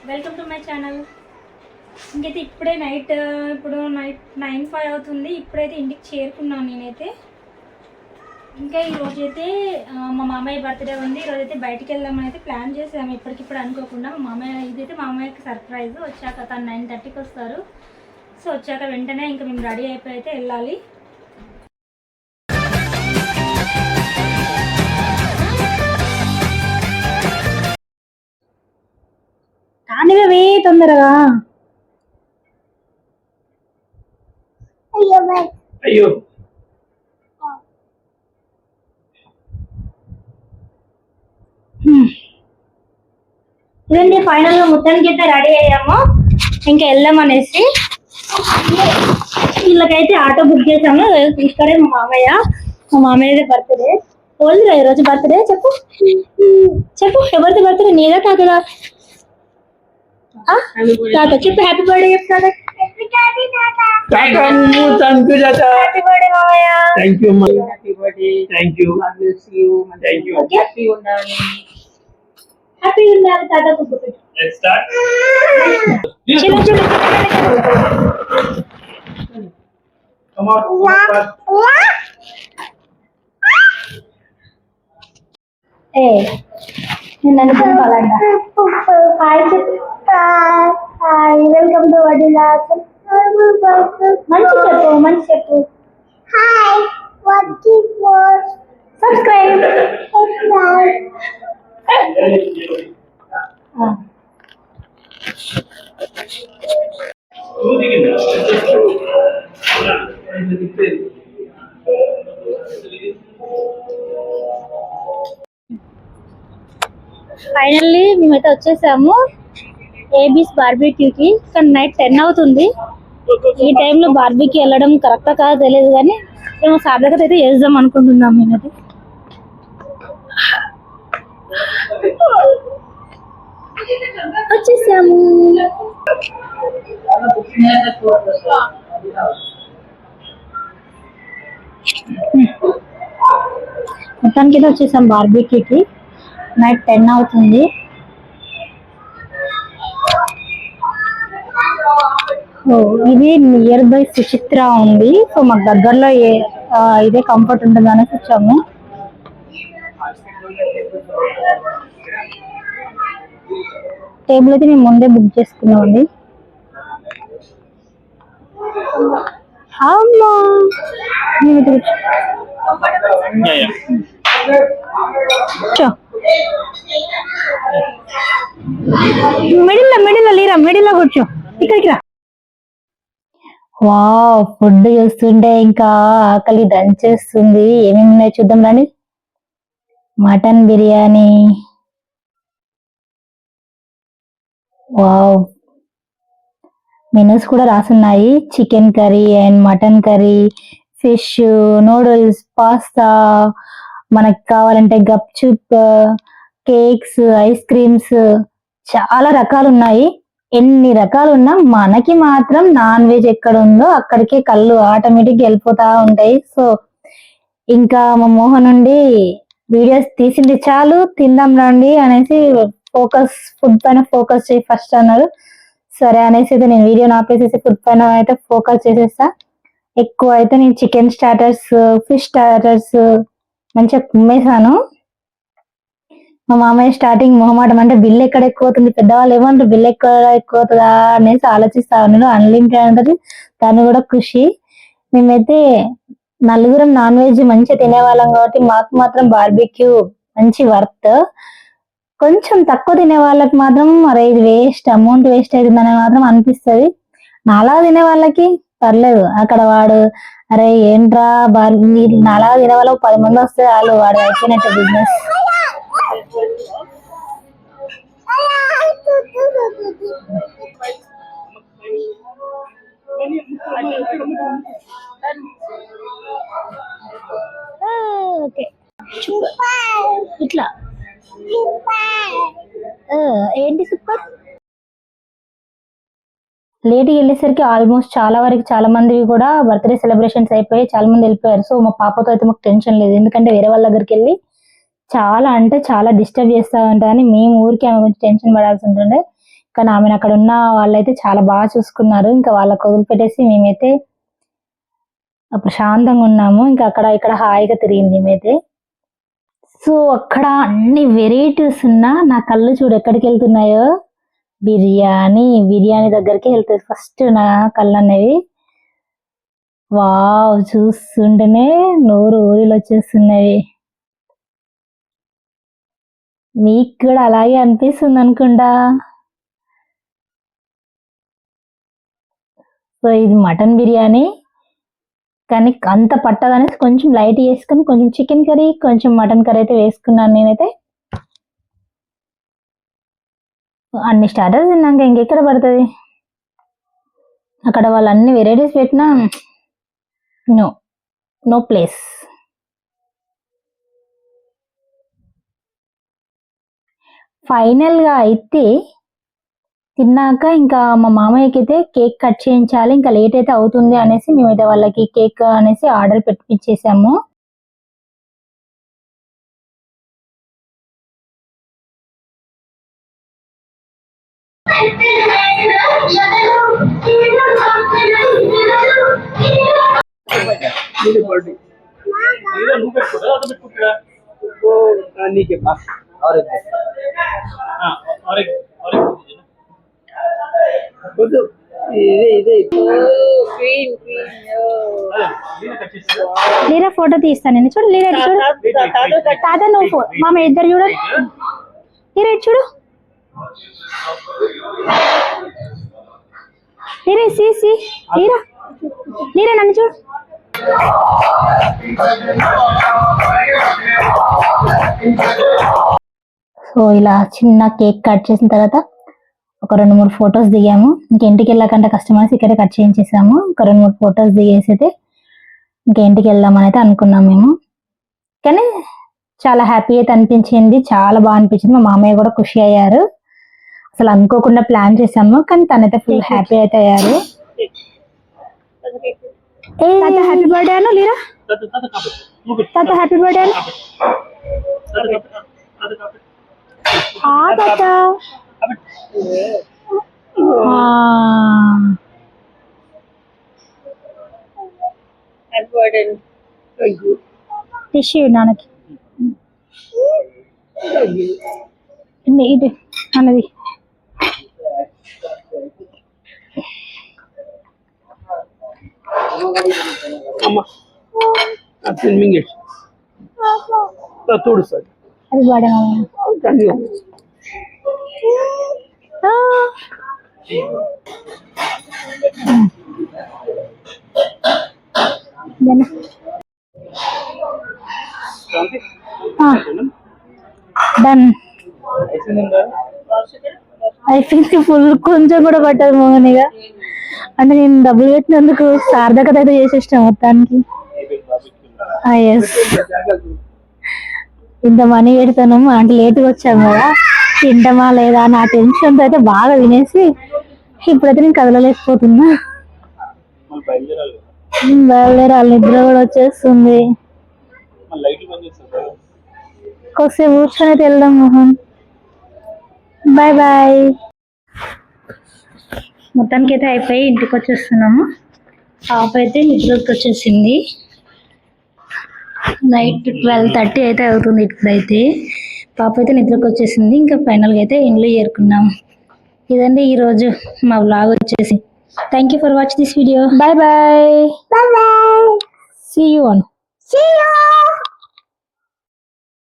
Welcome to my channel. ఇంకైతే ఇప్పుడే ఇప్పుడు నైట్ 9:05 అవుతుంది. ఇప్పుడైతే ఇంటికి చేరుకున్నాను నేనైతే. ఇంకా ఈరోజైతే మా మామయ్య బర్త్డే ఉంది. ఈరోజైతే బయటికి వెళ్దామని అయితే ప్లాన్ చేసాము. ఇప్పటికిప్పుడు అనుకోకుండా మా మామయ్యకి సర్ప్రైజ్. వచ్చాక తను 9:30కి వస్తారు. సో వచ్చాక వెంటనే ఇంకా మేము రెడీ అయిపోయి అయితే వెళ్ళాలి. కానివే తొందరగా. అయ్యో ఇదండి ఫైనల్ గా మొత్తానికి అయితే రెడీ అయ్యాము. ఇంకా వెళ్దామనేసి వీళ్ళకైతే ఆటో బుక్ చేసాము. ఇక్కడే మా మామయ్య బర్త్డే. ఓల్డ్రా ఈరోజు బర్త్డే. చెప్పు ఎవరిది బర్త్డే? నీదా తాతదా? తాత చెప్పు హ్యాపీ బర్త్డే చెప్తాడు. హ్యాపీ బర్త్డే మామయ్య. Thank you happy birthday. Thank you thank you. Happy ఉండాలి తాత. బుక్ పెట్టు. Let's start. Come on. నన్ను పంపాలంట. హాయ్ చెప్పు. హాయ్ వెల్కమ్ టు వడిలా. మంచి చెప్పు. Hi subscribe. ఫైనల్లీ మేమైతే వచ్చేసాము ఏబీస్ బార్బీక్యూకి. కానీ నైట్ 10 అవుతుంది. ఈ టైంలో బార్బీక్యూ వెళ్ళడం కరెక్టా కాదో తెలియదు, కానీ మేము సార్థకత అయితే చేద్దాం అనుకుంటున్నాం. మేమైతే వచ్చేసాము. మొత్తానికి అయితే వచ్చేసాం బార్బీక్యూకి. నైట్ 10 అవుతుంది. ఇది నియర్ బై సుచిత్ర ఉంది. సో మాకు దగ్గరలో ఇదే కంఫర్ట్ ఉంటుంది అనేసి వచ్చాము. టేబుల్ అయితే మేము ముందే బుక్ చేసుకున్నామండి. అమ్మా మిడిల్లో కూర్చో. ఇక్కడికి రా. వావ్, ఫుడ్ చూస్తుంటే ఇంకా ఆకలి దంచేస్తుంది. ఏమేమి ఉన్నాయో చూద్దాం రండి. మటన్ బిర్యానీ, వావ్, మెనూస్ కూడా రాసున్నాయి. Chicken curry and mutton curry, fish, noodles, pasta, మనకు కావాలంటే గప్చుప్, కేక్స్, ఐస్ క్రీమ్స్, చాలా రకాలు ఉన్నాయి. ఎన్ని రకాలు ఉన్నా మనకి మాత్రం నాన్ వెజ్ ఎక్కడ ఉందో అక్కడికే కళ్ళు ఆటోమేటిక్ వెళ్ళిపోతా ఉంటాయి. సో ఇంకా మా మోహన్ నుండి వీడియోస్ తీసింది చాలు, తిందాం రండి అనేసి ఫుడ్ పైన ఫోకస్ చేయి ఫస్ట్ అన్నారు. సరే అనేసి అయితే నేను వీడియో ఆపేసేసి ఫుడ్ పైన అయితే ఫోకస్ చేసేస్తా. ఎక్కువ అయితే నేను చికెన్ స్టార్టర్స్, ఫిష్ స్టార్టర్స్ మంచిగా కుమ్మేశాను. మా మామయ్య స్టార్టింగ్ మొహమాటం, అంటే బిల్ ఎక్కడ ఎక్కువ అవుతుంది, పెద్దవాళ్ళు ఏమంటారు బిల్ ఎక్కడ ఎక్కువ అవుతుందా అనేసి ఆలోచిస్తా ఉన్నాను. అన్లిమిటెడ్ అంటది, తను కూడా ఖుషి. మేమైతే నలుగురం నాన్ వెజ్ మంచిగా తినేవాళ్ళం కాబట్టి మాకు మాత్రం బార్బిక్యూ మంచి వర్త్. కొంచెం తక్కువ తినే వాళ్ళకి మాత్రం అరే ఇది వేస్ట్, అమౌంట్ వేస్ట్ అవుతుందని మాత్రం అనిపిస్తుంది. నాలా తినే వాళ్ళకి పర్లేదు. అక్కడ వాడు అరే ఏంట్రా నాలా తినే వాళ్ళకి 10 మంది వస్తే వాళ్ళు వాడు అయిపోయినట్టు బిజినెస్. ఓకే ఇట్లా ఏంటి సూపర్. లేట్గా వెళ్ళేసరికి ఆల్మోస్ట్ చాలా మంది కూడా బర్త్డే సెలబ్రేషన్స్ అయిపోయి చాలా మంది వెళ్ళిపోయారు. సో మా పాపతో అయితే మాకు టెన్షన్ లేదు, ఎందుకంటే వేరే వాళ్ళ దగ్గరికి వెళ్ళి చాలా అంటే చాలా డిస్టర్బ్ చేస్తా ఉంటా అని మేము ఊరికి ఆమె గురించి టెన్షన్ పడాల్సి ఉంటుండే. కానీ ఆమెను అక్కడ ఉన్న వాళ్ళైతే చాలా బాగా చూసుకున్నారు. ఇంకా వాళ్ళకి వదిలిపెట్టేసి మేమైతే ప్రశాంతంగా ఉన్నాము. ఇంకా అక్కడ ఇక్కడ హాయిగా తిరిగింది మేమైతే. సో అక్కడ అన్ని వెరైటీస్ ఉన్నా నా కళ్ళు చూడు ఎక్కడికి వెళ్తున్నాయో, బిర్యానీ దగ్గరికి వెళ్తుంది ఫస్ట్ నా కళ్ళు అనేవి. వావ్, చూస్తుంటేనే నోరు ఊరిలో వచ్చేస్తున్నాయి. మీకు కూడా అలాగే అనిపిస్తుంది అనుకుంటా. సో ఇది మటన్ బిర్యానీ, కానీ అంత పట్టదని కొంచెం లైట్ వేసుకొని కొంచెం చికెన్ కర్రీ కొంచెం మటన్ కర్రీ అయితే వేసుకున్నాను నేనైతే. అన్ని స్టార్టర్స్ తిన్నాక ఇంకెక్కడ పడుతుంది. అక్కడ వాళ్ళు అన్ని వెరైటీస్ పెట్టినా నో ప్లేస్. ఫైనల్గా అయితే తిన్నాక ఇంకా మా మామయ్యకి అయితే కేక్ కట్ చేయించాలి, ఇంకా లేట్ అయితే అవుతుంది అనేసి మేమైతే వాళ్ళకి కేక్ అనేసి ఆర్డర్ పెట్టించేసాము. లీరా ఫోటో తీస్తాను నేను. చూడు లీరా చూడు, తాత నువ్వు మామ ఇద్దరు చూడు, లీరా చూడు, లీరా సి లీరా లీరా నన్ను చూడు. సో ఇలా చిన్న కేక్ కట్ చేసిన తర్వాత ఒక 2-3 ఫొటోస్ దిగాము. ఇంకా ఇంటికి వెళ్ళాకంటే కస్టమర్స్ ఇక్కడే కట్ చేయించేసాము. ఒక 2-3 ఫొటోస్ దిగేసి అయితే ఇంకా ఇంటికి వెళ్దామని అయితే అనుకున్నాం మేము. కానీ చాలా హ్యాపీ అయితే అనిపించింది, చాలా బాగా అనిపించింది. మా మామయ్య కూడా ఖుషి అయ్యారు. అసలు అనుకోకుండా ప్లాన్ చేసాము, కానీ తనైతే ఫుల్ హ్యాపీ అయితే అయ్యారు. హ్యాపీ బర్త్డే అను లీరా, తాత హ్యాపీ బర్త్డే అను. తాత టిష్యూ నాన్నకి ఇది అన్నది. అది బాడే డన్ అయిపోయింది. ఫుల్ కొంచెం కూడా పట్టదు మోహనిగా. అంటే నేను డబ్బులు పెట్టినందుకు సార్థకత అయితే చేసేసిన మొత్తానికి. ఇంత మనీ పెడతాను అంటే లేట్గా వచ్చాము కదా, తింటామా లేదా నా టెన్షన్తో అయితే బాగా వినేసి ఇప్పుడైతే నేను కదలలేకపోతున్నా. బయలుదేరాలి, నిద్ర కూడా వచ్చేస్తుంది. కొద్దిసేపు కూర్చొని అయితే వెళ్దాం మోహన్. Bye bye. మొత్తానికి అయితే అయిపోయి ఇంటికి వచ్చేస్తున్నాము. పాప అయితే నిద్రకి వచ్చేసింది. నైట్ 12:30 అయితే అవుతుంది ఇప్పుడైతే. పాప అయితే నిద్రకు వచ్చేసింది. ఇంకా ఫైనల్గా అయితే ఇంట్లో చేరుకున్నాము. ఇదండి ఈరోజు మా వ్లాగ్ వచ్చేసి. Thank you for watch this video. Bye bye. See you.